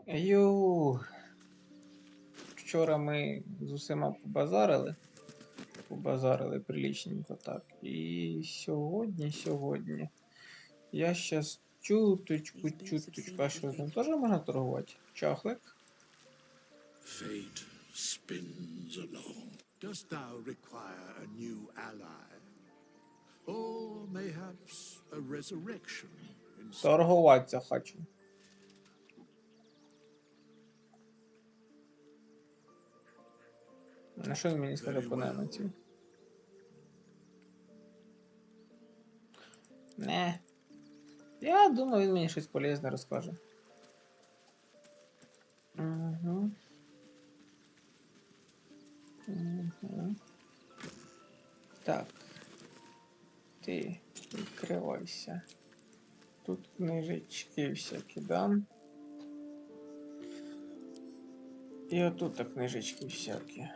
Ю, вчора ми з усіма побазарили приличненько так. І сьогодні, я щас чуточку, а що там теж можна торгувати? Чахлик? Fate spins along. Dost thou require a new ally? Or mayhaps a resurrection instead? Торгуватися хочу. На що він мені скаже по найманців? Не. Я думаю, він мені щось полезне розкаже. Угу. Угу. Так. Ти відкривайся. Тут книжечки всякі дам. І отут так книжечки всякі.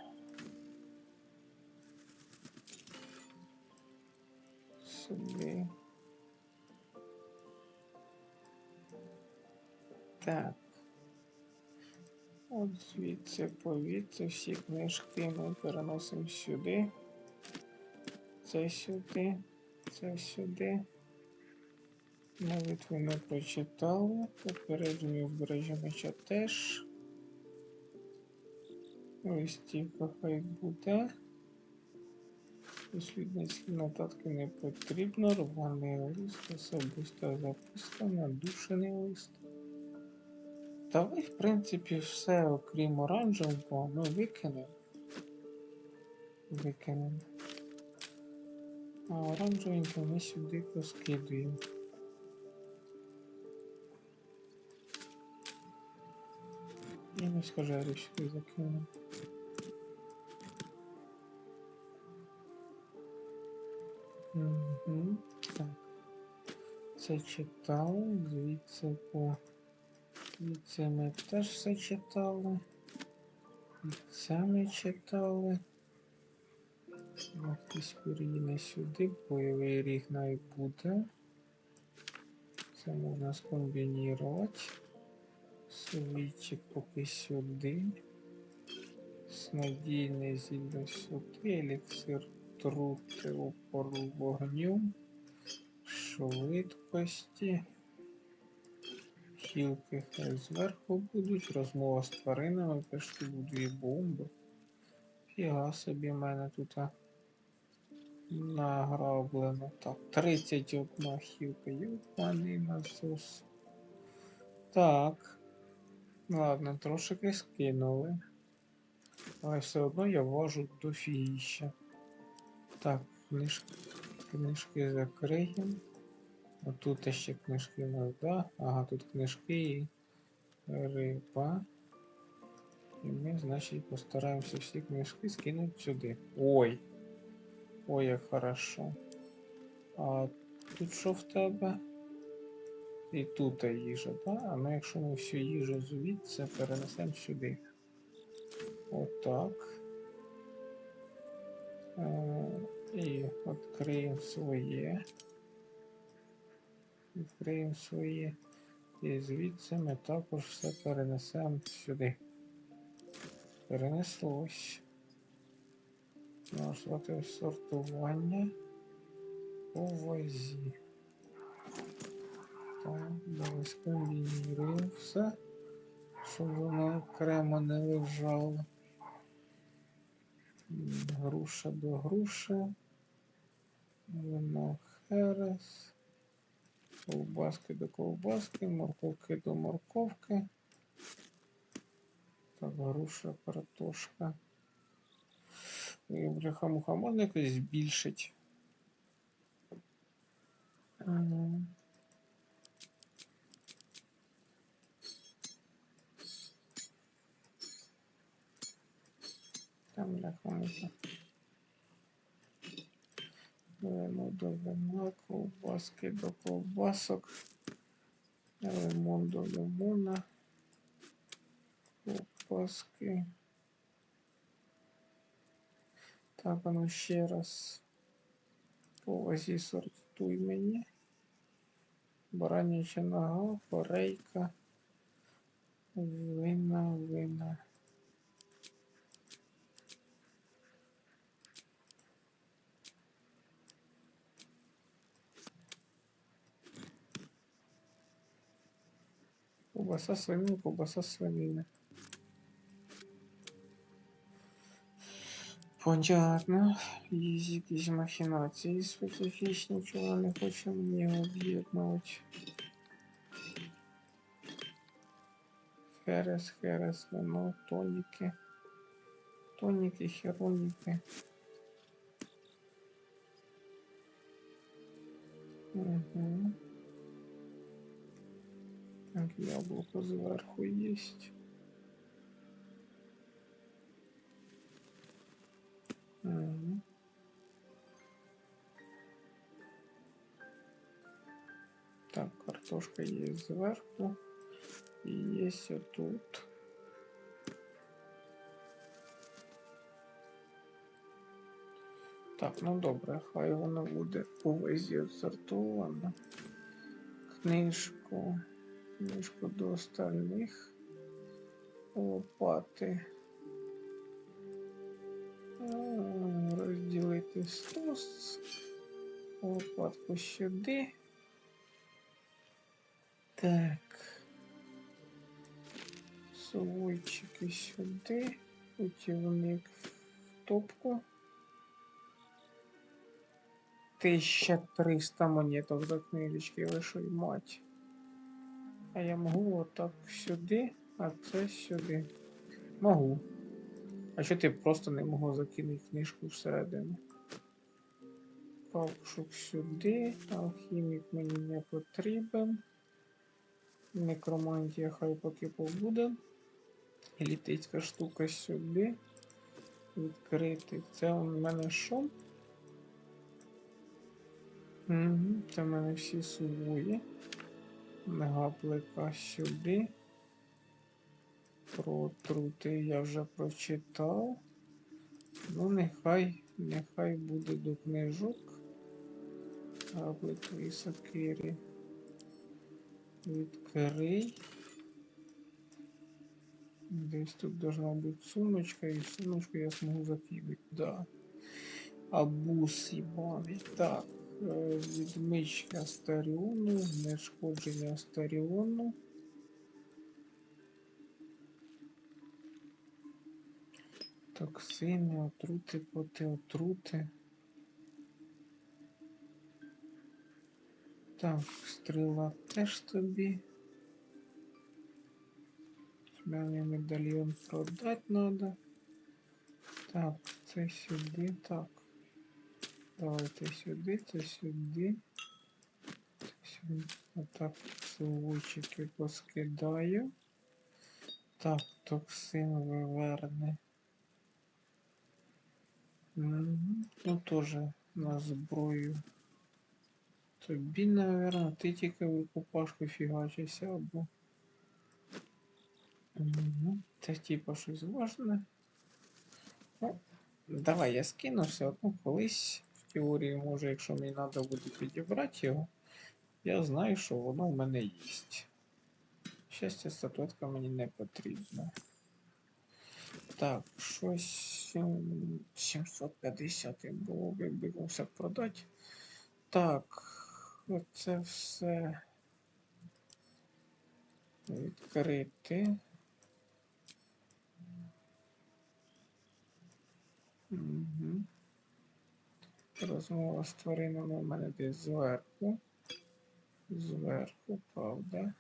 Сюди. Так. От звідси повідси всі книжки ми переносимо сюди. Це сюди. Це сюди. Молитву ми прочитали. Попередження збереження меча теж. Листівка хай буде. Дослідницькі нотатки не потрібно. Рваний лист, особиста записка, надушений лист. Давай, в принципі, все, окрім оранжевого, ми викинемо. А оранжевенько ми сюди поскидуємо. І ми скажарю сюди закинемо. Угу. Так. Це читали, звідси по... Звідси ми теж все читали. Це ми читали. Якісь кур'їни сюди, бойовий ріг навіть буде. Це можна скомбінірувати. Свічик поки сюди. Снадійне зілля сюди. Еліксир трути опору вогню. Швидкості. Хілки хай зверху будуть. Розмова з тваринами. Пишки буду і бомби. Фіга собі в мене тут награблено. Так, 31 хілка. Ёбаний насос. Так. Ладно, трошки скинули. Але все одно я ввожу до фігіща. Так, книжки закриємо. Отут ще книжки у нас, да? Ага, тут книжки і риба. І ми, значить, постараємося всі книжки скинути сюди. Ой! Ой, як хорошо. А тут що в тебе? І тут їжа, да? А ну якщо ми всю їжу звідси перенесемо сюди. Отак. І відкриємо своє. Відкриємо своє. І звідси ми також все перенесемо сюди. Перенеслось. Налаштувати сортування по вазі. Так, давай скомбінуємо все, щоб воно окремо не лежало. Груша до груші. Вино херес. Ковбаски до ковбаски, морковки до морковки. Так, груша, картошка. І бляха-муха можна якось збільшить. Там бляха-муха. Вино до вина, ковбаски до ковбасок. Лимон до лимона. Ковбаски. Так, а ну ще раз. По вазі сортуй мені. Бараняча нога, корейка. Вина. Ковбаса свинина. Понятно. Є якісь махінації специфічні, чого не хочемо мені об'єднувати. Херес, вино, тоніки. Хероніки. Угу. Так, яблуко зверху есть. Угу. Так, картошка есть зверху. И есть вот тут. Так, ну добре, хай воно буде у вазі відсортовано. Книжку до остальних. Лопати. Розділити стос. Лопатку сюди. Так. Совойчики сюди. Путівник в топку. 1300 монеток за книжечки, лише й мать. А я можу отак сюди, а це сюди. Могу. А що ти просто не можу закинути книжку всередину? Каучук сюди, алхімік мені не потрібен. Некромантія хай поки побуде. Літицька штука сюди. Відкрити. Це у мене що? Угу, це в мене всі сувої. Гаплика сюди. Про трути я вже прочитав. Ну, нехай буде до книжок. Гаплик і сокири. Відкрий. Десь тут должна бути сумочка, і сумочку я зможу закинути, да. Абус ебаний. Так, відмичка Астаріону, знешкодження Астаріону. Токсини, отрути, протиотрути. Так, стріла теж тобі. Мене медальйон продати надо. Так, це сюди, так. Давайте сюди, це сюди. Отак совочки поскидаю. Так, токсин виверне. Ну, тоже на зброю. Тобі, наверное, ти тільки викупашку фігачишся або. Це типа щось важне. Ну, давай я скину все одно колись. В теорії, може, якщо мені треба буде підібрати його, я знаю, що воно в мене є. Щастя, статуетка мені не потрібна. Так, щось 750 було б, якби все продати. Так, оце все відкрити. Угу. Розмова з тваринами у мене десь зверху. Зверху, правда.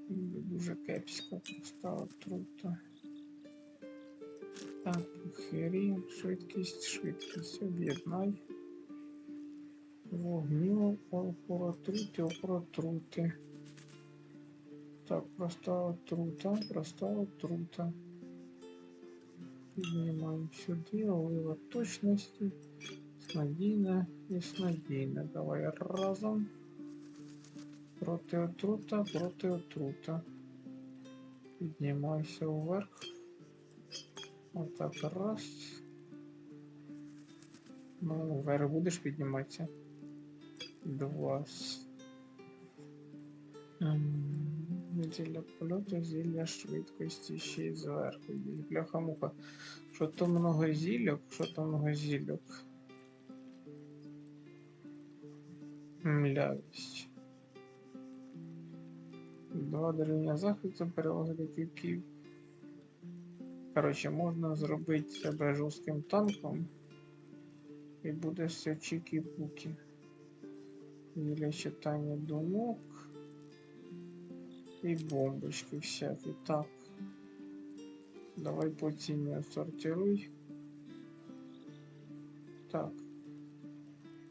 Дуже кепсько проста отрута. Так, хері, швидкість, об'єднай. Вогню, опротрути. Так, проста отрута. Піднімаємо сюди, олива точності. Снадійна і снадійна. Давай разом. Протиотрута. Піднімайся вверх. Отак раз. Ну, вверх будеш підніматися. 2. Зілля польоту, зілля швидкості, ще й зверху. Бляха-муха. Що то много зіллюк, що то много зіллюк. Млявість. 2 дорівняння захисту, перевага літаків. Коротше, можна зробити себе жорстким танком. І буде все чікі-пукі. Зілля читання думок. І бомбочки всякі. Так. Давай по ціні сортируй. Так.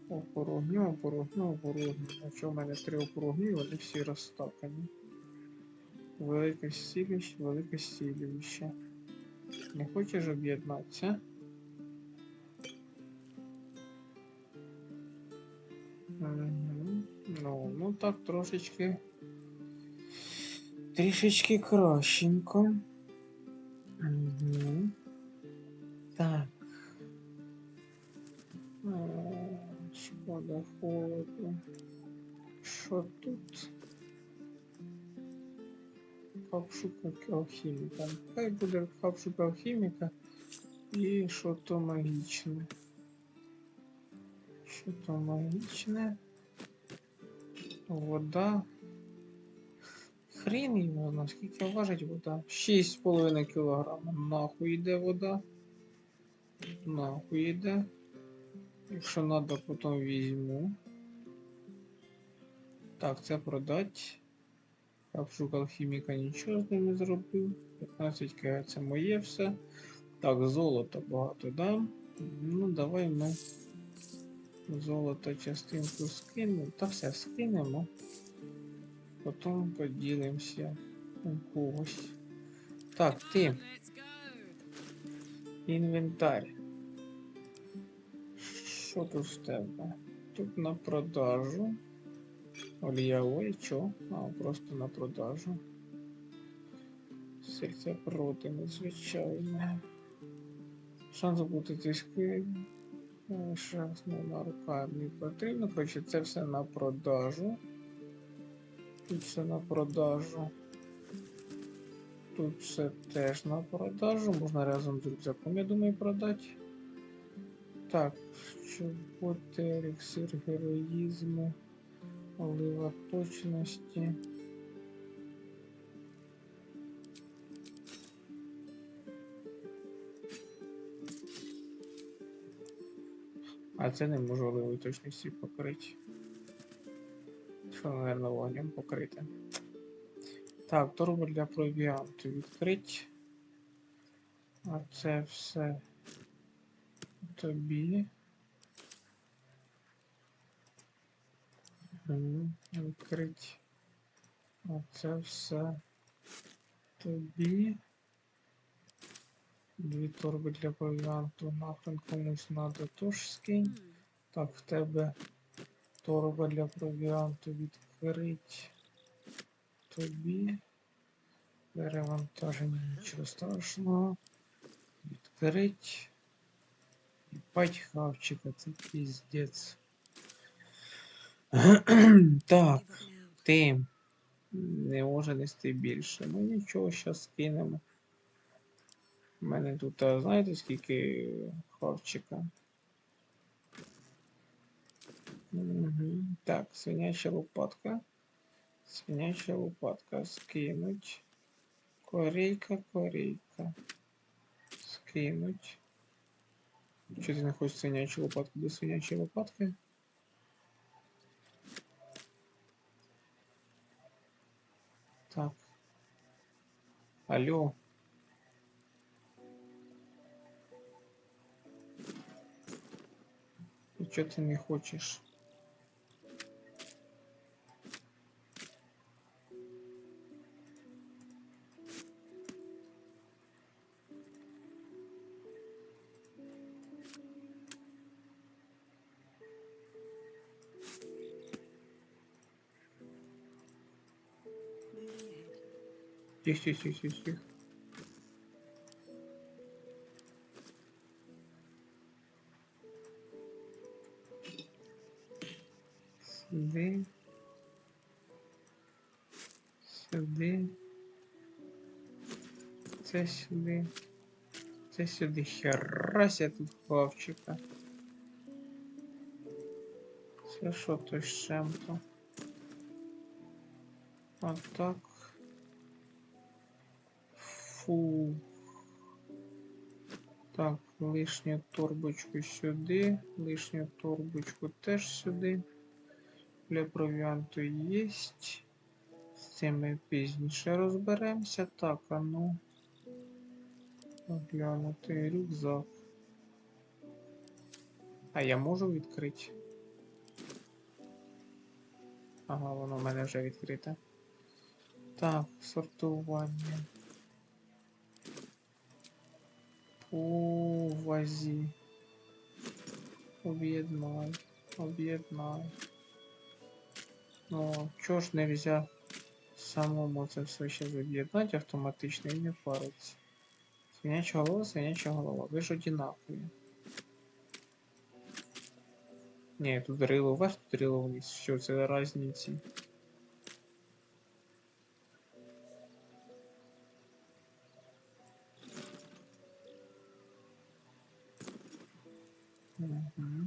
Опорогню, опорогню, опорогню. А що в мене 3 опорогню, вони всі розстакані. Велике сіліще, велике сіліще. Не хочеш об'єднатися? Угу. Ну так трошечки. Трішечки кращенько. Угу. Так. Шкода холоду. Що тут? Капшука алхіміка. Хай буде капшука алхіміка і що то магічне. Що то магічне? Вода. Хрін його, наскільки важить вода? 6,5 кг. Нахуй йде вода. Нахуй йде. Якщо треба, потім візьму. Так, це продать. Капшук алхіміка нічого з ним не зробив. 15 кг це моє все. Так, золото багато дам. Ну, давай ми золото частинку скинемо. Та все скинемо. Потім поділимося у когось. Так, ти. Інвентар. Що тут в тебе? Тут на продажу. Олія, ой, чо? А, просто на продажу. Серця проти, незвичайне. Шанс бути тиски. Шанс на рука не потрібно. Коротше, це все на продажу. Тут все на продажу. Тут все теж на продажу. Можна разом з рюкзаком, я думаю, продати. Так, чоботи, еліксир героїзму, олива точності. А це не можу оливою точності покрити. Що, мабуть, вогнем покрити. Так, торба для провіанту відкрить. А це все тобі. Відкрить. А це все тобі. 2 торби для провіанту. Нахрен комусь надо, тож скинь. Так, в тебе торба для провіанту відкрить. Тобі. Перевантаження, нічого страшного. Відкрить. І пать хавчика, це піздець. Так, ти не може нести більше. Ну нічого, зараз скинемо. У мене тут, знаєте, скільки хавчика? Угу. Так, свиняча лопатка. Свиняча лопатка. Скинуть. Корейка, корейка. Скинуть. Чи ти не хочеш свинячу лопатку до свинячої лопатки? Так. Алло. І чого ти не хочеш? Тихо, тихо, тихо, тихо, тихо. Сюди. Це сюди. Це сюди. Херася тут хлопчика. Це що то з чим-то? Отак. Фу. Так, лишню торбочку сюди. Лишню торбочку теж сюди. Для провіанту є. З цим ми пізніше розберемося. Так, а ну. Оглянути рюкзак. А я можу відкрити? Ага, воно в мене вже відкрите. Так, сортування. По вазі. Об'єднай. Об'єднай. Ну, чого ж нельзя самому це все ще об'єднати автоматично і не париться. Свиняча голова, свиняча голова. Ви ж одинакові. Ні, тут рило вверх, тут рило вниз. Все, це різниці. Угу.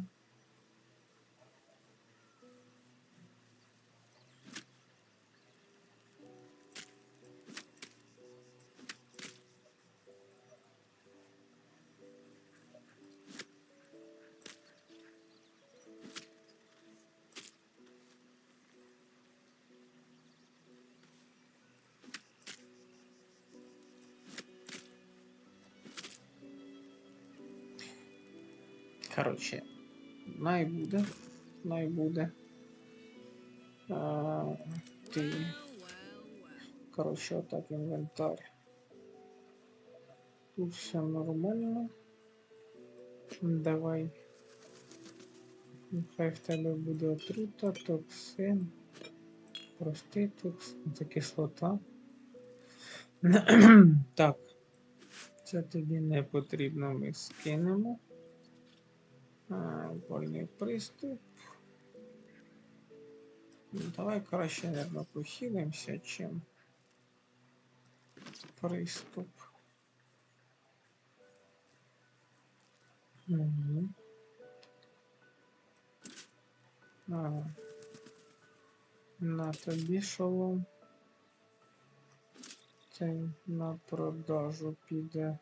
Короче, найбуде. Ти. Короче, отак інвентар. Тут все нормально. Давай. Нехай в тебе буде отрута, токсин. Простий токсин, це кислота. Так. Це тобі не потрібно, ми скинемо. Вольний приступ. Давай краще, наверное, похилимося, чим приступ. Угу. На тобі шолом. Це на продажу піде.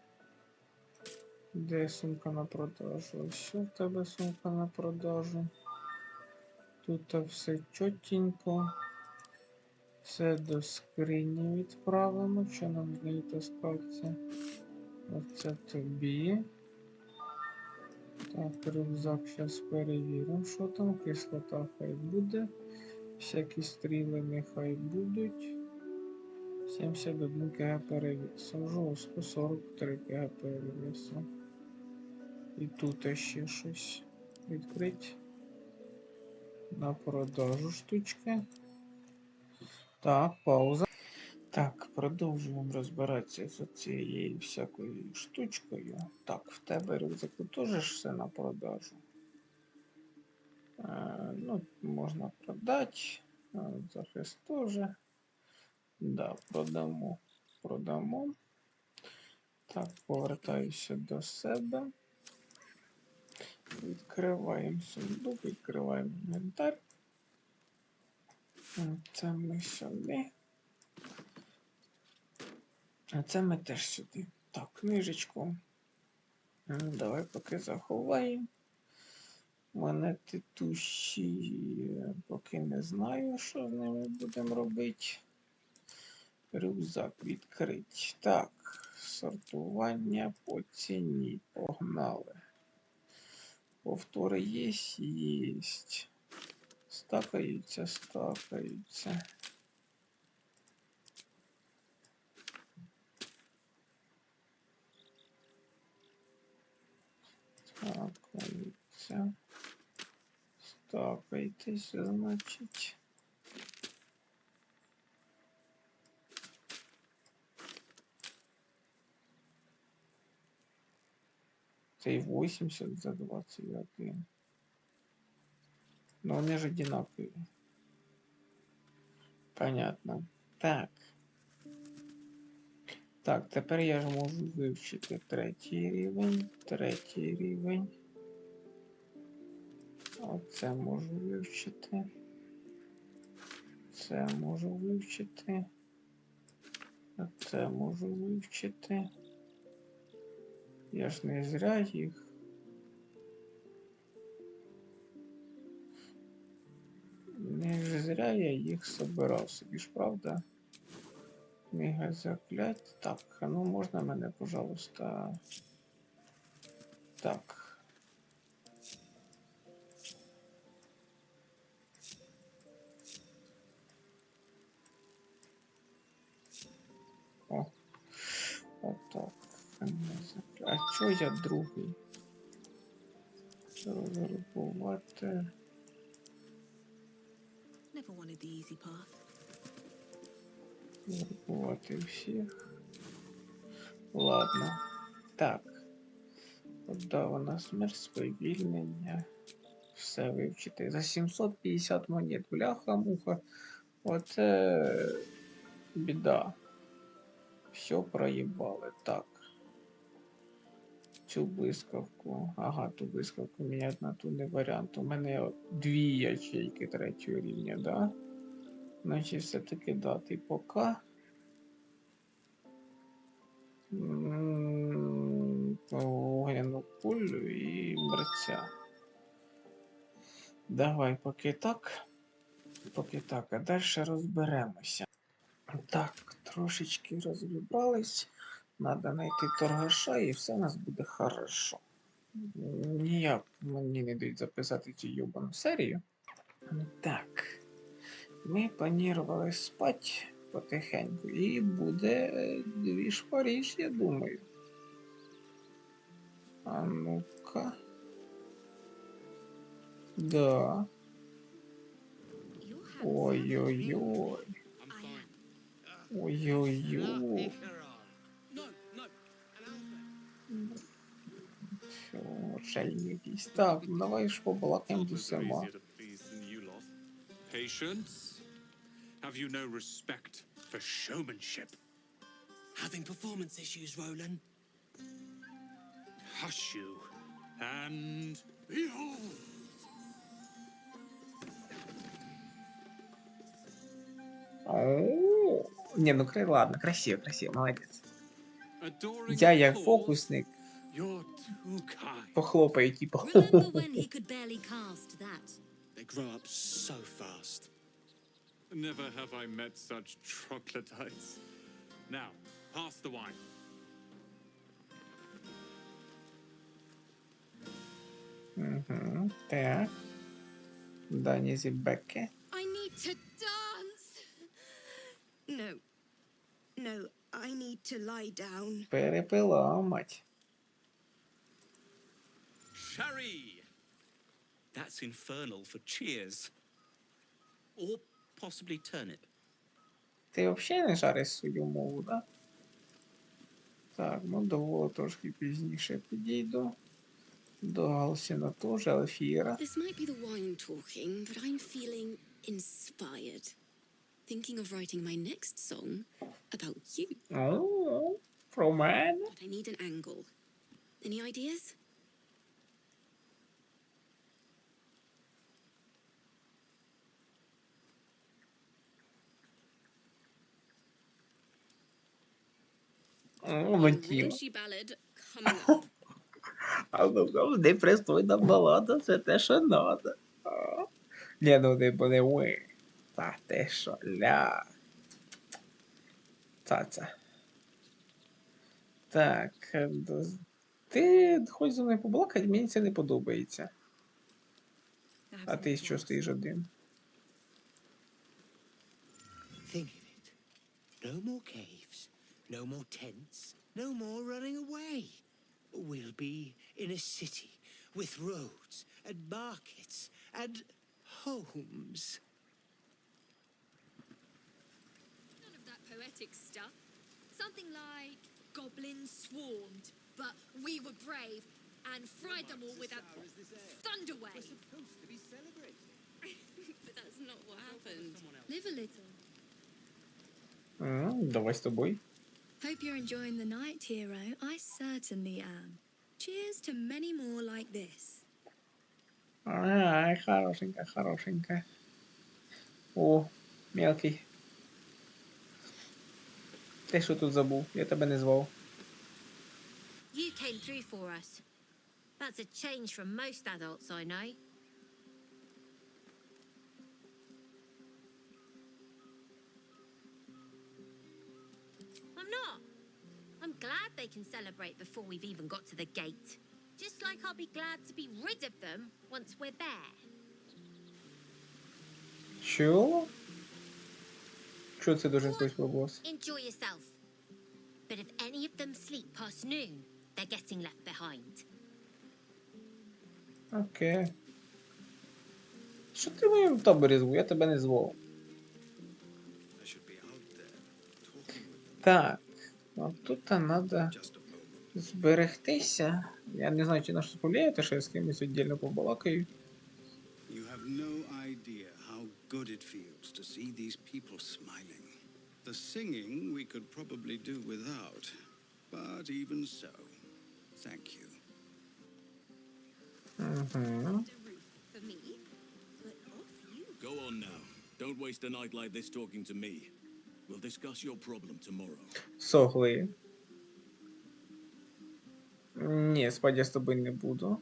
Де сумка на продажу? Ось що в тебе сумка на продажу? Тут все чотенько. Все до скрині відправимо. Що нам з неї таскаться? Оце тобі. Так, рюкзак зараз перевіримо, що там. Кислота хай буде. Всякі стріли нехай будуть. 71 кг перевісу. Жорстко 43 кг перевісу. І тут ще щось відкрити. На продажу штучки. Так, пауза. Так, продовжуємо розбиратися з цією всякою штучкою. Так, в тебе рюкзаку теж все на продажу. Ну, можна продати. Захист теж. Да, продамо. Так, повертаюся до себе. Відкриваємо сундук, відкриваємо інвентар. Це ми сюди. А це ми теж сюди. Так, книжечку. Давай поки заховаємо. Монети туші, поки не знаю, що з ними будемо робити. Рюкзак відкрити. Так, сортування по ціні. Погнали. Повтори є? Єсть. Стакаються. Стакайтесь, значить. Це 80 за 21. Но они же одинаковые. Понятно. Так. Так, тепер я ж можу вивчити третій рівень. Оце можу вивчити. Це можу вивчити. А це можу вивчити. Я ж не зря їх. Не зря я їх собирав собі ж, правда? Книга заклять. Так, ну можна мене, пожалуйста. Так. О. Отак. А чого я другий? Розрахувати. Розрахувати всіх. Ладно. Так. Подава на смерть, сповільнення. Все вивчити. За 750 монет. Бляха-муха. Оце біда. Все проїбали. Так. Цю блискавку. Ага, ту блискавку міняти на ту не варіант. У мене 2 ячейки 3-го рівня, да? Значить, все-таки дати пока. Вогняну пулю і мерця. Давай, поки так. А далі розберемося. Так, трошечки розібрались. Надо знайти торгаша і все у нас буде хорошо. Ніяк мені не дають записати цю йобану серію. Так. Ми планували спати потихеньку і буде двіж Париж, я думаю. А ну-ка. Да. Ой-ой-ой. Ой-ой-ой. Все, жаль якийсь. Так, ну давай ж побалакаємо з усіма. Patience? Have you no respect for showmanship? Having performance issues, Roland. Hush you, and behold! Не, ну ладно, красиво, молодец. Adoring Я як applause? фокусник You're too kind. похлопаю, типа. Remember when he could barely cast that? They grow up so fast. Never have I met such troglodytes. Now, pass the wine. Угу, так. Дані Зібеке. I need to dance. No. No, I need to lie down. Перепила, мать. Sherry! That's infernal for cheers. Or possibly turnip. Ти взагалі не шариш свою мову, да? Так, ну до Вола трошки пізніше підійду. До Галсіна теж, Альфіра. This might be the wine talking, but I'm feeling inspired. Thinking of writing my next song about you. О, про мене? But I need an angle. Any ideas? О, Вантіла. Raunchy ballad coming up. А ну, непристойна балада, це те, що надо. Ні, ну не ви. Та те, що ля. Цаца. Так, ти хоч зі мною побалакать, мені це не подобається. А ти що стоїш один? Think of it. No more caves, no more tents, no more running away. We'll be in a city with roads and markets and homes. None of that poetic stuff. Something like goblins swarmed, but we were brave and fried them all with a thunder wave. But that's not what happened. Live a little. Давай з тобою. Hope you're enjoying the night, hero. I certainly am. Cheers to many more like this. Ай, хорошенька, хорошенька. О, мелкий. Ти що тут забув? Я тебе не звав. You came through for us. That's a change from most adults I know. I'm not. I'm glad they can celebrate before we've even got to the gate. Just like I'll be glad to be rid of them once we're there. Що? Що це дуже слухай, бос? Enjoy yourself. But if any of them sleep past noon, they're getting left behind. Окей. Що ти в моєму таборі зву? Я тебе не звав. I should be out there, talking with them. Так. А тут треба Just a moment. зберегтися. Я не знаю, чи на щось повлияє, що я з кимось віддільно побалакаю. You have no idea how good it feels to see these people smiling. The singing we could probably do without, but even so, thank you. Угу. For me, but off you. Go on now. Don't waste a night like this talking to me. We'll discuss your problem tomorrow. Согли. Ні, спать я з тобою не буду.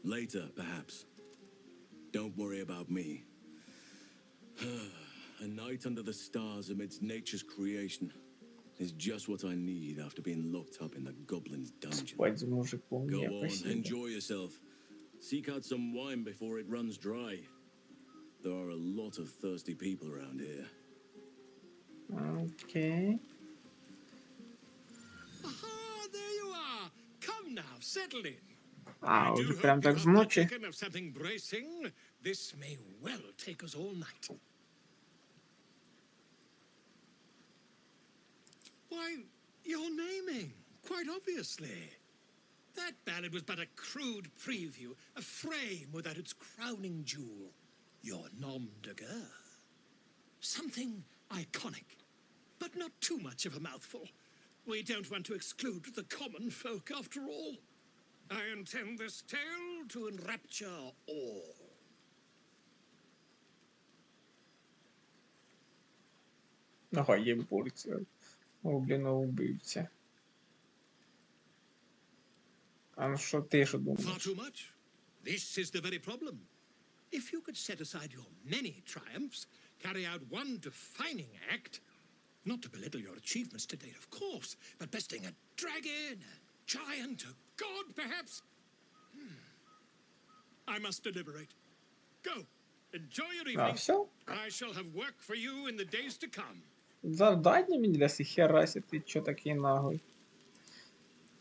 Later, perhaps. Don't worry about me. A night under the stars amidst nature's creation is just what I need after being locked up in the goblin's dungeon. Спать з мужиком. Go Ні, on, спасибо. enjoy yourself. Seek out some wine before it runs dry. There are a lot of thirsty people around here. Окей. Aha, there you are. Come now, settle in. А, I do вже hope прям you так have зночі. partaken of something bracing. This may well take us all night. Why, you're naming, quite obviously. That ballad was but a crude preview, a frame without its crowning jewel. Your nom de guerre. Something iconic, but not too much of a mouthful. We don't want to exclude the common folk after all. I intend this tale to enrapture all. Ага, є борця. Обліна убивця. А ну що ти що Far думаєш? too much? This is the very problem. If you could set aside your many triumphs, carry out one defining act, not to belittle your achievements to date, of course, but besting a dragon, a giant, a god, perhaps. I must deliberate. Go. Enjoy your А, evening. все? I shall have work for you in the days to come. Завдання мені дасть херася, ти чо такий наглий?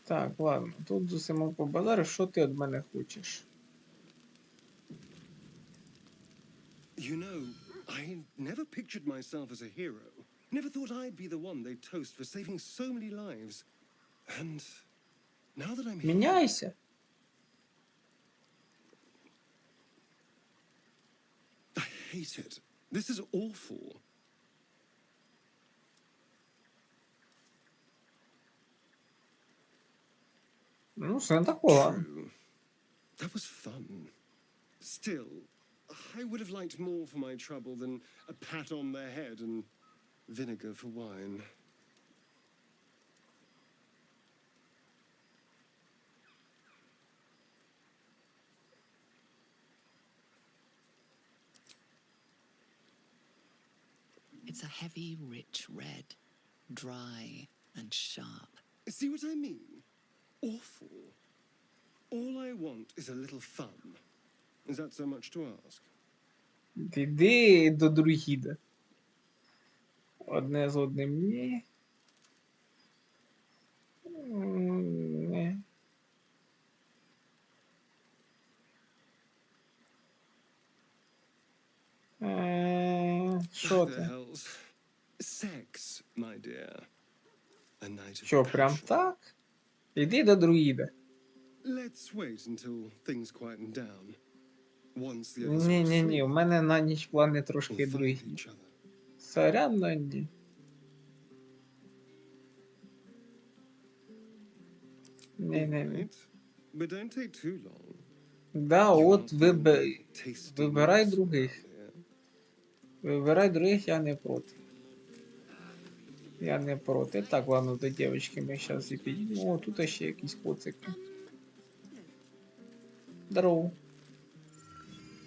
Так, ладно, тут з усіма по базару, що ти від мене хочеш? You know, I never pictured myself as a hero. Never thought I'd be the one they'd toast for saving so many lives. And now that I'm here, Міняйся! I hate it. This is awful. Ну, все не так погано. True. That was fun. Still, I would have liked more for my trouble than a pat on the head and vinegar for wine. It's a heavy, rich red, dry and sharp. See what I mean? Awful. All I want is a little fun. Is that so much to ask? Іди до друїда. Одне з одним ні. Ні. Що What the ти? hell's sex, my dear? A night of Що, прям passion. так? Іди до друїда. Let's wait until things quieten down. once the others are Ні-ні-ні, у asleep, мене на ніч плани трошки we'll find другі. each other. Сорян, но ні. Ні-ні-ні. Right. But don't take too long. Да, You will от not find any tasty вибирай meats других. around here. Вибирай других, я не проти. Я не проти. Так, ладно, до дівчинки ми зараз і підійдемо. О, тут ще якісь коцики. Здорово.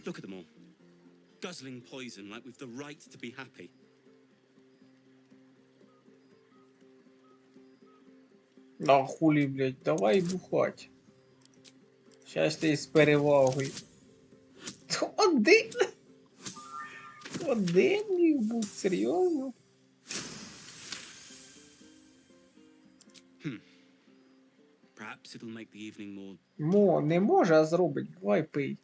Look at them all. Guzzling poison like we've the right to be happy. Да хулі, блядь, давай бухать. Щастя із перевагою. Один? Один їх був, серйозно? Perhaps it'll make the evening more... Не може, а зробить. Давай пий.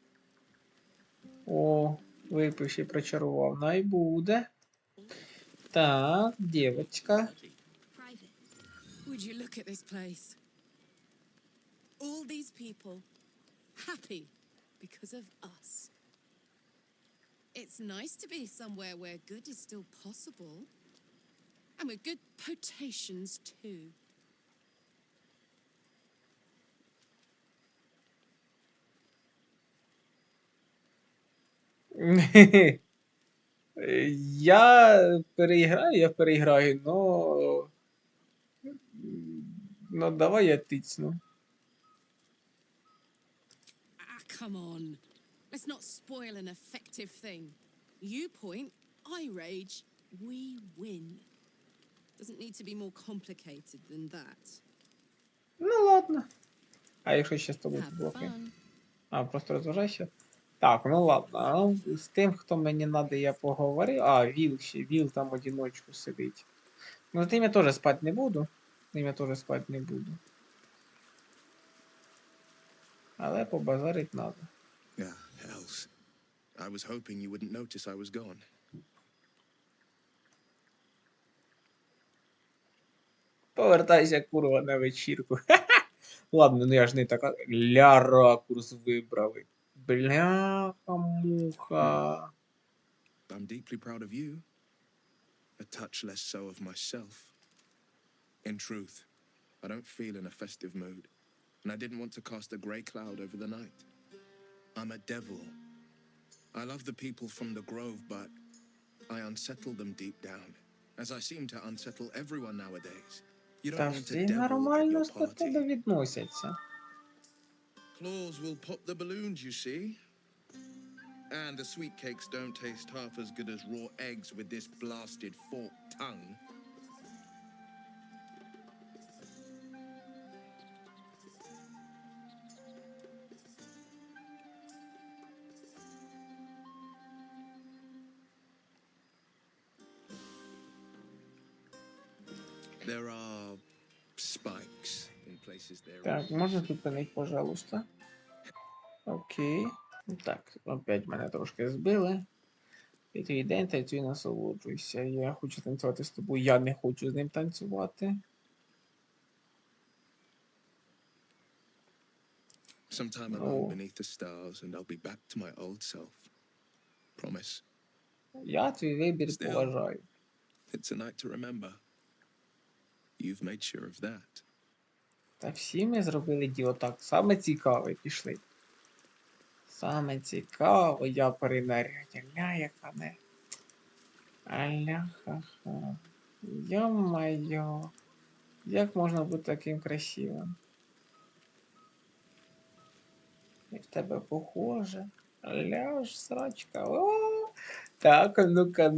О, випив ще прочарував. Най буде. Так, дівчинка. Private. Would you look at this place? All these people happy because of us. It's nice to be somewhere where good is still possible. And with good potations too. Я переіграю, но давай я тицну. Come on. Let's not spoil an effective thing. You point, I rage, we win. Doesn't need to be more complicated than that. Ну ладно. А якщо ще з тобою Have блокує? fun. А, просто розважайся. Так, ну ладно. З тим, хто мені надо, я поговорив. А, Віл там одиночку сидить. Ну, з ним я теж спати не буду. Але побазарить надо. Yeah, hells. I was hoping you wouldn't notice I was gone. Повертайся, курва, на вечірку. Ладно, ну я ж не така. Ля ракурс вибрали. Бляха-муха. I'm deeply proud of you. A touch less so of myself. In truth, I don't feel in a festive mood, and I didn't want to cast a grey cloud over the night. I'm a devil. I love the people from the grove, but I unsettle them deep down, as I seem to unsettle everyone nowadays. You Та don't want a всі devil at нормально your до party. тебе відносяться. Claws will pop the balloons, you see. And the sweet cakes don't taste half as good as raw eggs with this blasted forked tongue. There are spikes in places there. Так, можна зупинити, пожалуйста. Окей. Так, опять мене трошки збили. І твій день, танцюй, насолоджуйся. Я хочу танцювати з тобою, я не хочу з ним танцювати. Sometime alone beneath the stars, and I'll be back to my old self. Promise. Я твій вибір поважаю. It's a night to remember. You've made sure of that. Та всі ми зробили діло так. Саме цікаве пішли. Саме цікаве, я перенарядя. Ля, яка не. Аля-ха-ха. Йо-майо. Як можна бути таким красивим? І в тебе похоже. Ляж, срачка. О! Так, ну-ка.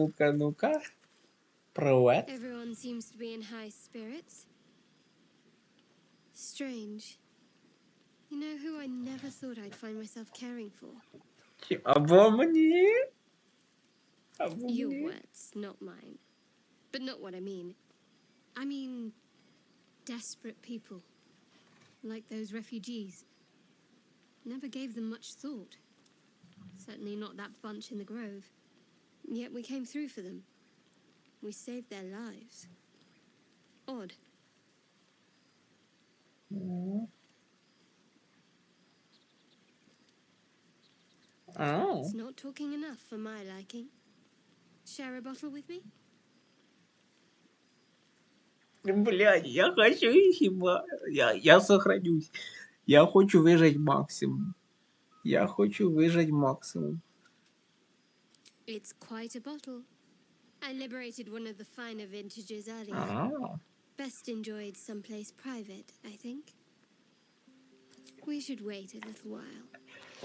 Привет. Everyone seems to be in high spirits. Strange. You know who I never thought I'd find myself caring for? Або мені? Your words, not mine. But not what I mean. I mean, desperate people. Like those refugees. Never gave them much thought. Certainly not that bunch in the grove. Yet we came through for them. We saved their lives. Odd. Oh. It's not talking enough for my liking. Share a bottle with me? Блядь, я хочу хіба. Я сохранюсь. Я хочу вижити максимум. Я хочу вижити максимум. It's quite a bottle. I liberated one of the finer vintages earlier. Ah. Best enjoyed someplace private, I think. We should wait a little while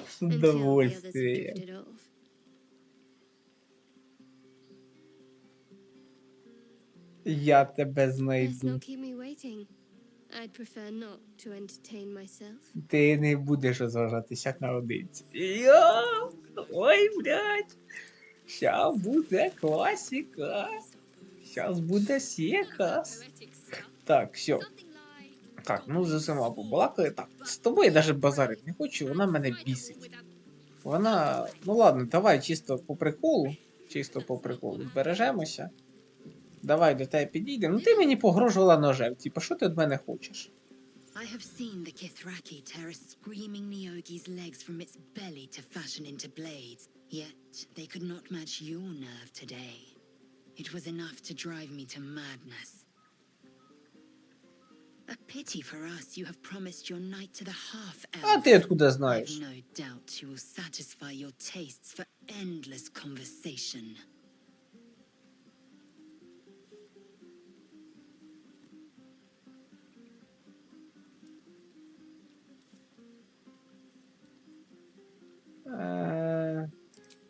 З until the others have удовольствием. drifted off. Я тебе Let's знайду. not keep me waiting. I'd prefer not to entertain myself. Ти не будеш розважатися наодинці. Йо! Ой, блядь. Ща буде класика. Щас буде секас. Так, все. Так, ну з усіма побалакали. Так, з тобою навіть базарити не хочу, вона мене бісить. Вона. Ну ладно, давай чисто по приколу. Чисто по приколу. Збережемося. Давай до тебе підійдемо. Ну ти мені погрожувала ножем. Типа, що ти від мене хочеш? I have seen the Kithraki tear a screaming Neogi's legs from its belly to fashion into blades, yet they could not match your nerve today. It was enough to drive me to madness. A pity for us you have promised your night to the half-elf. А ти откуда знаєш? I've no doubt you will satisfy your tastes for endless conversation.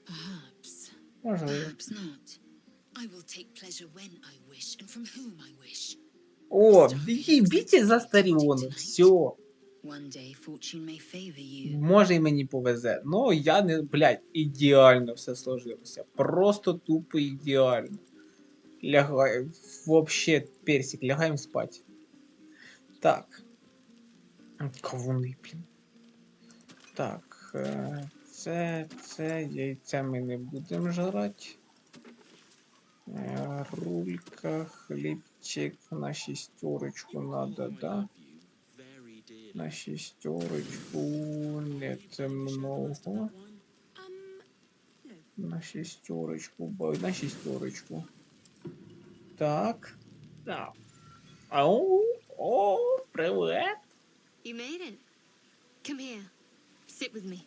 Perhaps. Можливо. Perhaps not. I will take pleasure when I wish and from whom I wish. О, їбіть за Старіону. Все. One day fortune may favor you. Може і мені повезе. Ну, я не, блядь, ідеально все сложилося. Просто тупо ідеально. Лягай, вообще, персик, лягаємо спать. Так. Кавуни, блін. Так, це яйця ми не будемо жрати. Рулька, хлібчик, на шістерочку надо, да? На шістерочку, не це много. На шістерочку, на шістерочку. Так. Да. Ау, о, привет. You made it. Come here. Sit with me.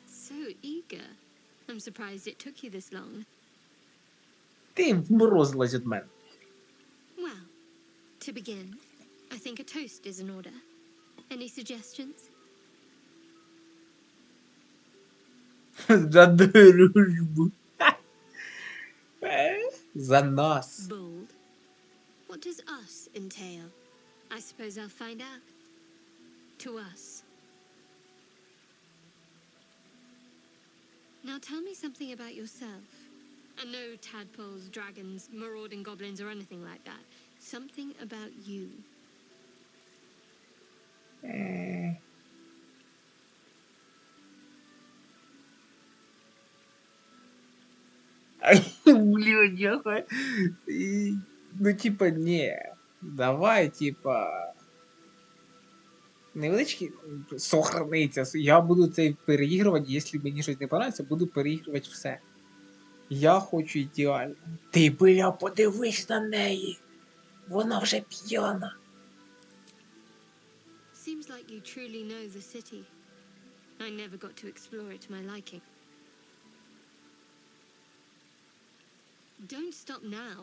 So eager. I'm surprised it took you this long. Ти вморозилась від мене. Well, to begin, I think a toast is in order. Any suggestions? За дружбу. За нас. Bold. What does us entail? I suppose I'll find out. To us. Now tell me something about yourself. And no tadpoles, dragons, marauding goblins, or anything like that. Something about you. Блин, я ну, типа, ні. Давай, типа. Невеличкий сохраниться. Я буду це переігрувати, якщо мені щось не подобається, буду переігрувати все. Я хочу ідеально. Ти, бля, подивись на неї. Вона вже п'яна. Seems like you truly know the city. I never got to explore it to my liking. Don't stop now.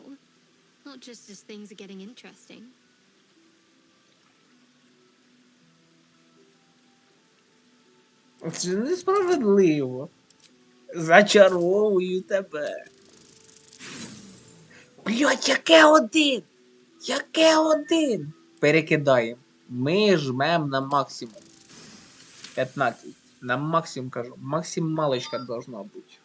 Not just as things are getting interesting. Це несправедливо. Зачаровую тебе. Блядь, яке один? Яке один? Перекидаємо. Ми жмем на максимум. 15. На максимум кажу. Максималочка должна бути.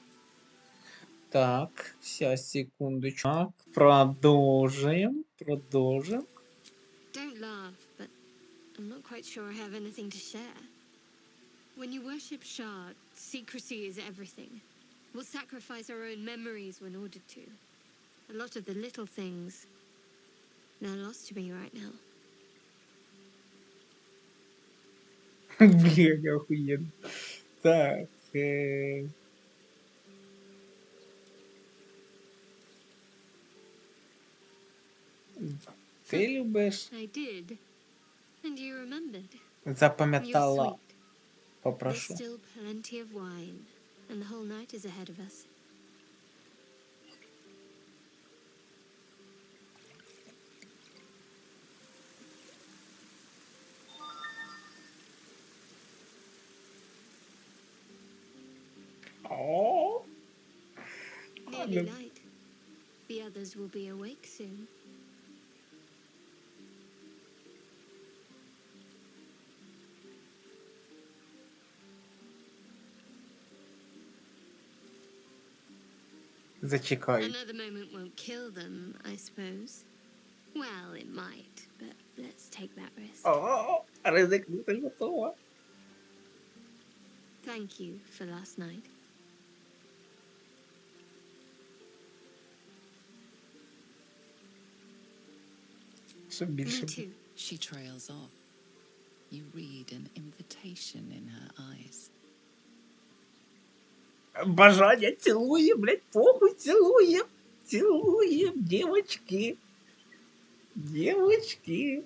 Так, сейчас, секундочку. Так, продовжуємо. Продовжуємо. Don't laugh, but I'm not quite sure I have anything to share. When you worship Shard, secrecy is everything. We'll sacrifice our own memories when ordered to. A lot of the little things, they're lost to me right now. Блін, охуєнно. Так. Ти любиш? I did. And you remembered. Запам'ятала. You're sweet. There's Попрошу. still plenty of wine, and the whole night is ahead of us. О, Nearly night. The others will be awake soon. зачекай. Another moment won't kill them, I suppose. Well, it might, but let's take that risk. О, ризикнути готова. Thank you for last night. Все Me більше. too. She trails off. You read an invitation in her eyes. Бажання цілує, блядь, похуй, цілує. Цілує, дівочки. Дівочки.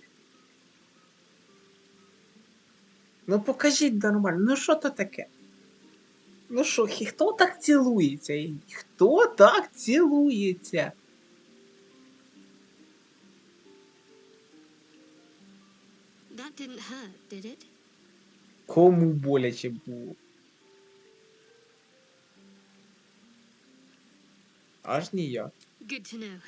Ну покажіть нормально, ну що то таке? Ну що, хто так цілується? Хто так цілується? That didn't hurt, did it? Кому боляче було? Аж ніяк. Good to know.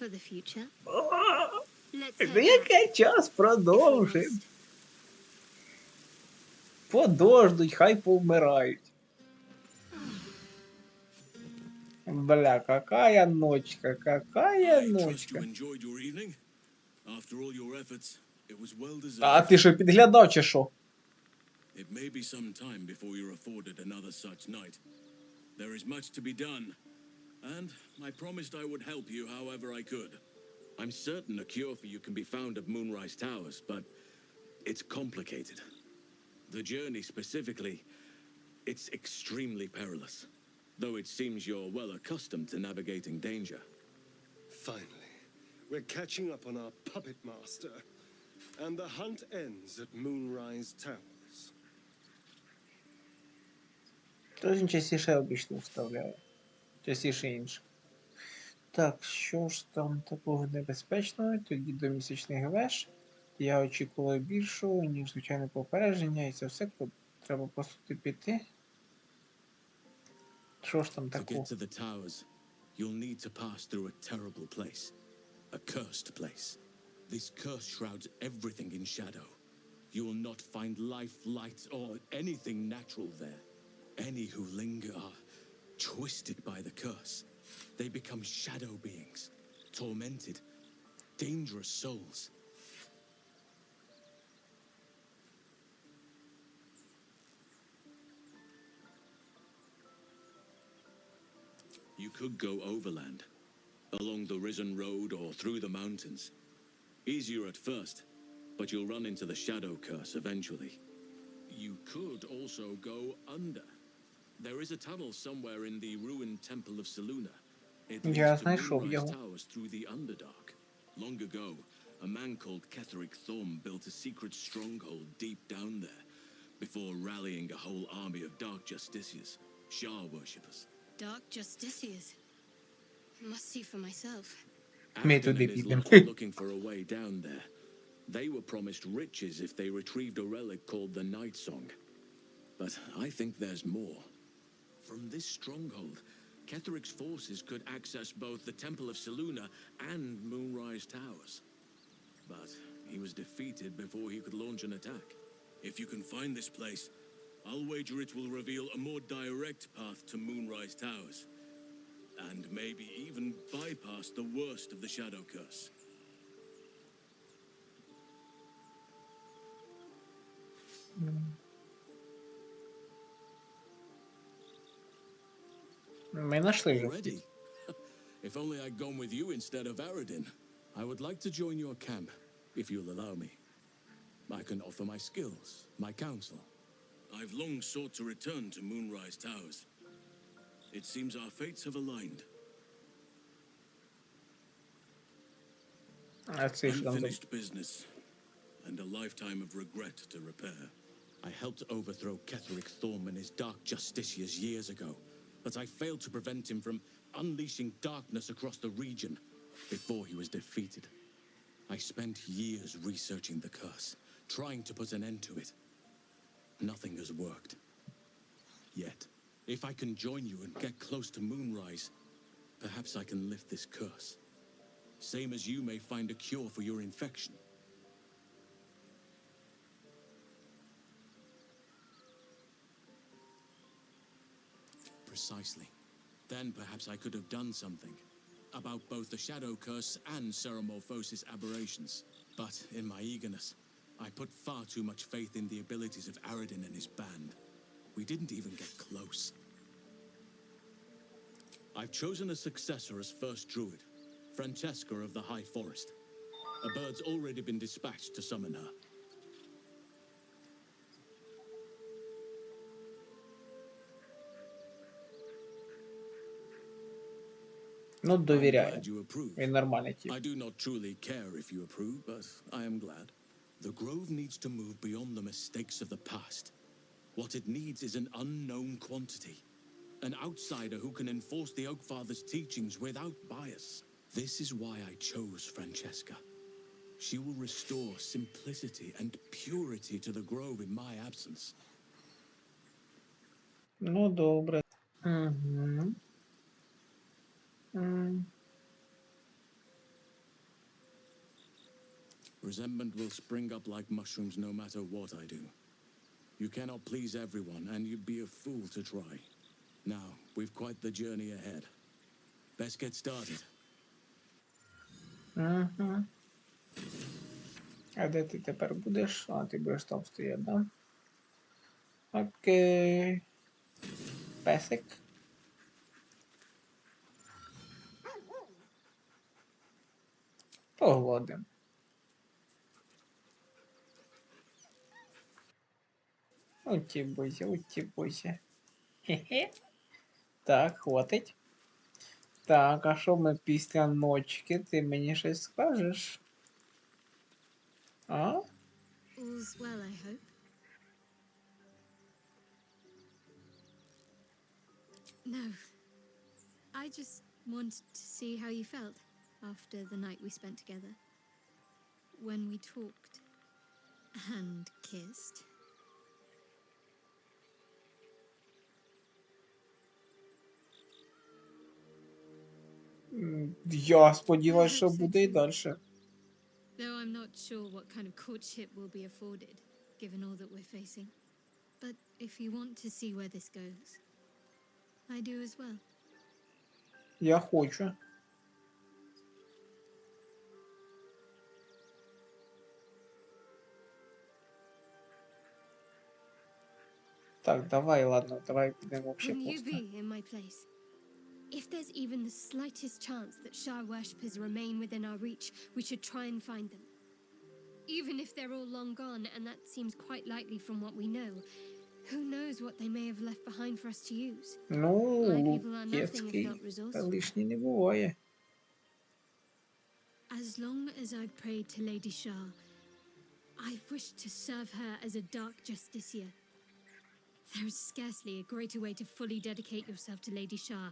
For the future. Let's Ну head back. яке час продовжимо? Подождуть, хай повмирають. Бля, какая ночка, какая I trust you ночка. enjoyed your evening. After all your efforts, it was well deserved. А ти що, підглядав чи що? It may be some time before you're afforded another such night. There is much to be done, and I promised I would help you however I could. I'm certain a cure for you can be found at Moonrise Towers, but it's complicated. The journey specifically, it's extremely perilous, though it seems you're well accustomed to navigating danger. Finally, we're catching up on our puppet master, and the hunt ends at Moonrise Towers. Тож він частіше обично вставляє. Частіше інше. Так, що ж там такого небезпечного? Тоді до місячних веж. Я очікував більшого, ніж звичайне попередження, і це все треба просто піти. Що ж там To такого? get to the towers, you'll need to pass through a terrible place. A cursed place. This curse shrouds everything in shadow. You will not find life, light, or anything natural there. Any who linger are twisted by the curse. They become shadow beings, tormented, dangerous souls. You could go overland, along the Risen Road or through the mountains. Easier at first, but you'll run into the shadow curse eventually. You could also go under. There is a tunnel somewhere in the ruined temple of Seluna. It leads Я to знайшов Moonrise його. Towers through the Underdark. Long ago, a man called Ketheric Thorm built a secret stronghold deep down there, before rallying a whole army of Dark Justiciars, Shah worshippers. Dark Justiciars. I must see for myself. Ми Acton туди and his підемо. lot are looking for a way down there. They were promised riches if they retrieved a relic called the Night Song. But I think there's more. From this stronghold, Ketheric's forces could access both the Temple of Seluna and Moonrise Towers. But he was defeated before he could launch an attack. If you can find this place, I'll wager it will reveal a more direct path to Moonrise Towers. And maybe even bypass the worst of the Shadow Curse. Ми знайшли вже. Already? If only I'd gone with you instead of Aradin. I would like to join your camp, if you'll allow me. I can offer my skills, my counsel. I've long sought to return to Moonrise Towers. It seems our fates have aligned. Unfinished business, and a lifetime of regret to repair. I helped overthrow Ketheric Thorm and his Dark Justiciars years ago, but I failed to prevent him from unleashing darkness across the region before he was defeated. I spent years researching the curse, trying to put an end to it. Nothing has worked. Yet, if I can join you and get close to Moonrise, perhaps I can lift this curse. Same as you may find a cure for your infection. Precisely. Then perhaps I could have done something about both the Shadow Curse and Ceramorphosis aberrations. But in my eagerness, I put far too much faith in the abilities of Aradin and his band. We didn't even get close. I've chosen a successor as first druid, Francesca of the High Forest. A bird's already been dispatched to summon her. Ну, довіряю. Він нормальний тип. I do not truly care if you approve, but I am glad. The Grove needs to move beyond the mistakes of the past. What it needs is an unknown quantity. An outsider who can enforce the Oak Father's teachings without bias. This is why I chose Francesca. She will restore simplicity and purity to the Grove in my absence. Ну, добре. Угу. Resentment will spring up like mushrooms no matter what I do. You cannot please everyone, and you'd be a fool to try. Now, we've quite the journey ahead. Best get started. Угу. А де ти тепер будеш? А, ти будеш там стояти, да? Окей. Песик. Погладим. Уті бойся. Хе-хе. Так, хватить. Так, а що ми після ночки? Ти мені щось скажеш? А? All's well, I hope. No. I just wanted to see how you felt after the night we spent together. When we talked and kissed. Я сподіваюся, що буде і далі. Though I'm not sure what kind of courtship will be afforded, given all that we're facing. But if you want to see where this goes, I do as well. Я хочу. Так, давай, ладно, давай підемо вообще When you просто. be in my place, if there's even the slightest chance that Shah worshippers remain within our reach, we should try and find them. Even if they're all long gone, and that seems quite likely from what we know, who knows what they may have left behind for us to use? Ну, My people are nothing if Лук'єцький not resourceful. лишній не буває. As long as I've prayed to Lady Shah, I've wished to serve her as a dark justiciar. There is scarcely a greater way to fully dedicate yourself to Lady Shah,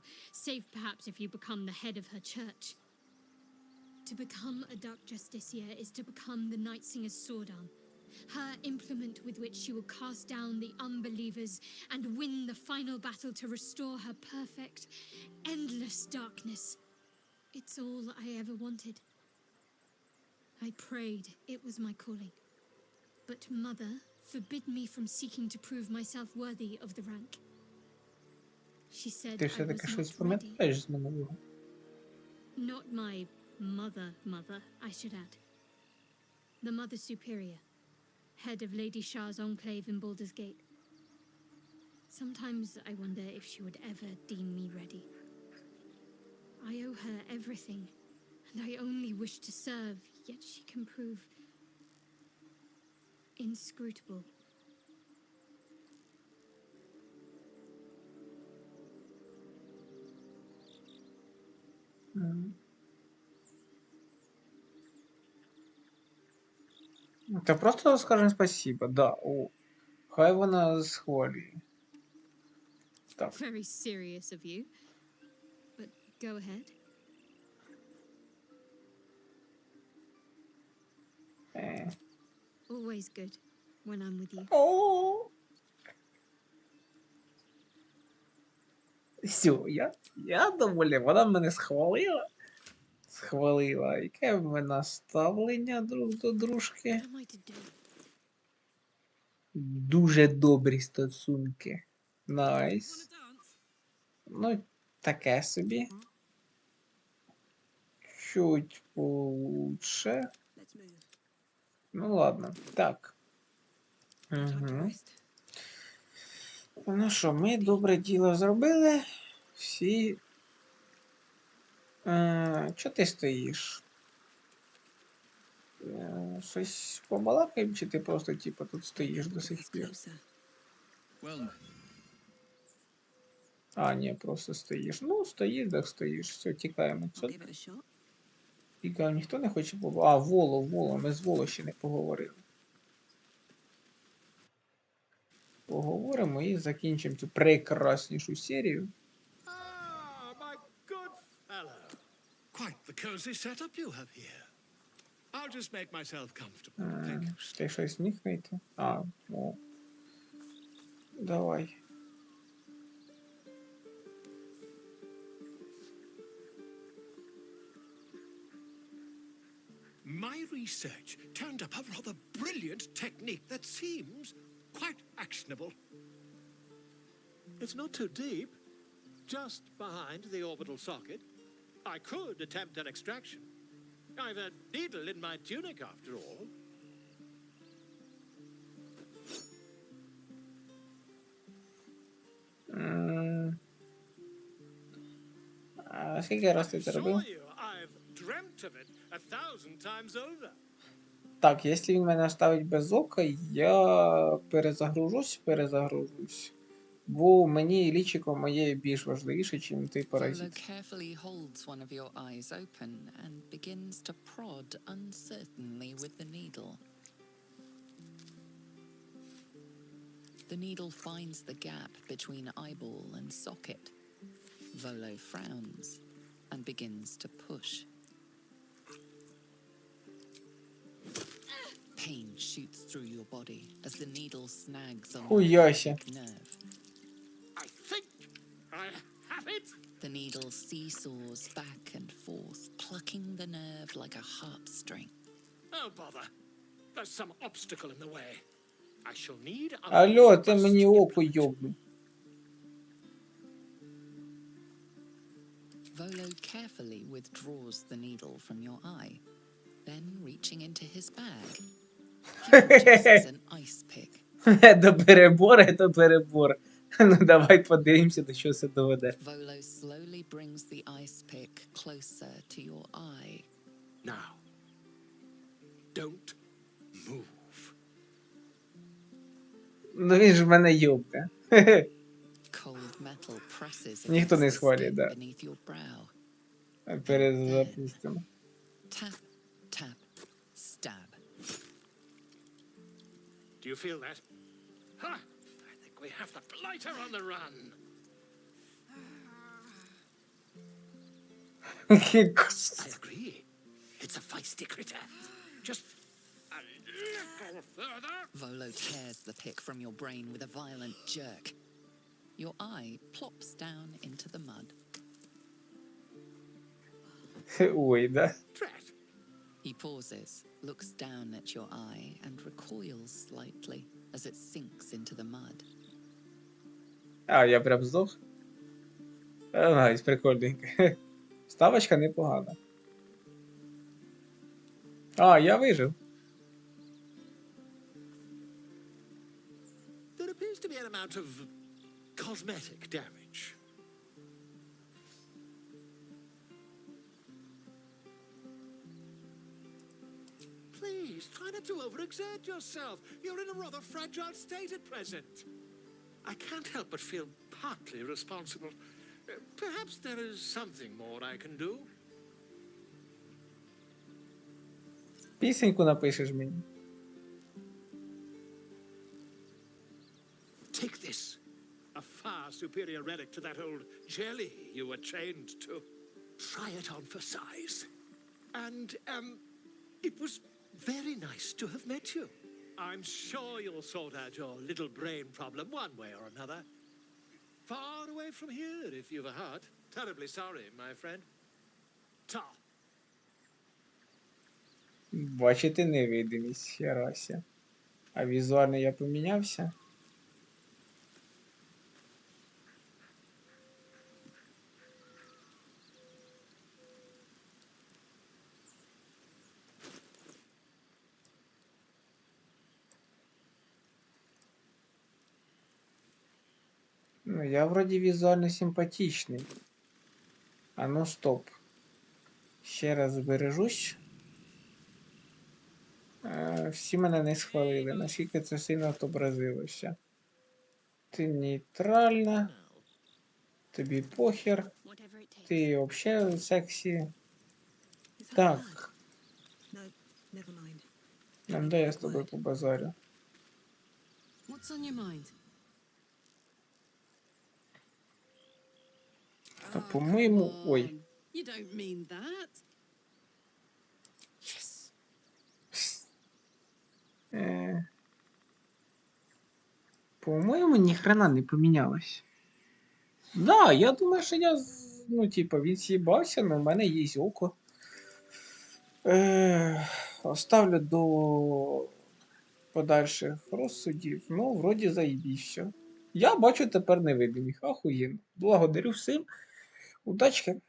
save perhaps if you become the head of her church. To become a dark justiciar is to become the Night Singer's sword arm, her implement with which she will cast down the unbelievers and win the final battle to restore her perfect, endless darkness. It's all I ever wanted. I prayed it was my calling. But Mother forbid me from seeking to prove myself worthy of the rank. She said Ти I все-таки was щось not ready. пам'ятаєш з минулого? Not my mother, I should add. The Mother Superior, head of Lady Shah's enclave in Baldur's Gate. Sometimes I wonder if she would ever deem me ready. I owe her everything, and I only wish to serve, yet she can prove inscrutable. Та просто скажем спасибо, да. О, хай вона схвалює. Так. Very serious of you. But go ahead. Always good when I'm with you. О. Все, я доволі, вона мене схвалила. Схвалила. Яке в мене ставлення друг до дружки? Дуже добрі стосунки. Найс. Ну, таке собі. Чуть получше. Ну ладно, так. Угу. Ну що, ми добре діло зробили. Всі. Чо ти стоїш? Щось побалакаємо, чи ти просто типу тут стоїш до сих пір? А, ні, просто стоїш. Ну, стоїш, так стоїш. Все, тікаємо. Тікаємо, ніхто не хоче поговорити. А, Воло, ми з Воло ще не поговорили. Поговоримо і закінчимо цю прекраснішу серію. Ah, my good fellow. Quite the cozy setup you have here. I'll just make myself comfortable. Thank you. Ти щось міг знайти? А, о. Давай. My research turned up a rather brilliant technique that seems quite actionable. It's not too deep, just behind the orbital socket. I could attempt an extraction. I've a needle in my tunic, after all. А скільки раз ти це робив? I've dreamt of it 1,000 times over. Так, якщо він мене ставить без ока, я перезагружусь. Бо мені лічико моє більш важливіше, ніж ти паразит. Volo carefully holds one of your eyes open and begins to prod uncertainly with the needle. The needle finds the gap between eyeball and socket. Volo frowns and begins to push. Pain shoots through your body as the needle snags on Хуяся. the nerve. I think I have it. The needle seesaws back and forth, plucking the nerve like a harp string. Oh, bother. There's some obstacle in the way. I shall need a... Алло, ти мені око йобну. Volo carefully withdraws the needle from your eye. Then, reaching into his bag, he produces an ice pick. До перебора, то перебор. Ну, давай подивимося, до чого це доведе. Volo slowly brings the ice pick closer to your eye. Now, don't move. Ну, він ж мене йобне. Cold metal presses Ніхто against не the схвалює, skin да. beneath your brow. Перезапустимо. Tap, tap, stab. Do you feel that? Ha! I think we have the blighter on the run. I agree. It's a feisty critter. Just a little further. Volo tears the pick from your brain with a violent jerk. Your eye plops down into the mud. Ой, да. He pauses, looks down at your eye, and recoils slightly as it sinks into the mud. А, я прям здох? Найс, прикольненько. Ставочка непогана. А, я вижив. There appears to be an amount of cosmetic damage. please, try not to overexert yourself. You're in a rather fragile state at present. I can't help but feel partly responsible. Perhaps there is something more I can do. Пісеньку напишеш мені. Take this. A far superior relic to that old jelly you were chained to. Try it on for size. And, it was very nice to have met you. I'm sure you'll sort out your little brain problem one way or another. Far away from here, if you've a heart. Terribly sorry, my friend. Ta. Бачити невидимість, херася. А візуально я помінявся? Ну, я вроді візуально симпатичний. А ну стоп. Ще раз збережусь. Всі мене не схвалили, наскільки це сильно отобразилося. Ти нейтральна. Тобі похер. Ти взагалі сексі. Так. Дай я з тобою побазарю. What's on your mind? Та по-моєму... Ой. You don't mean that. По-моєму, ніхрена не помінялось. Да, я думаю, що я, ну, типа, відс'їбався, але в мене є око. Оставлю до подальших розсудів. Ну, вроді заїбісь все. Я бачу тепер невидимих. Ахуєнно. Благодарю всім. Удачки.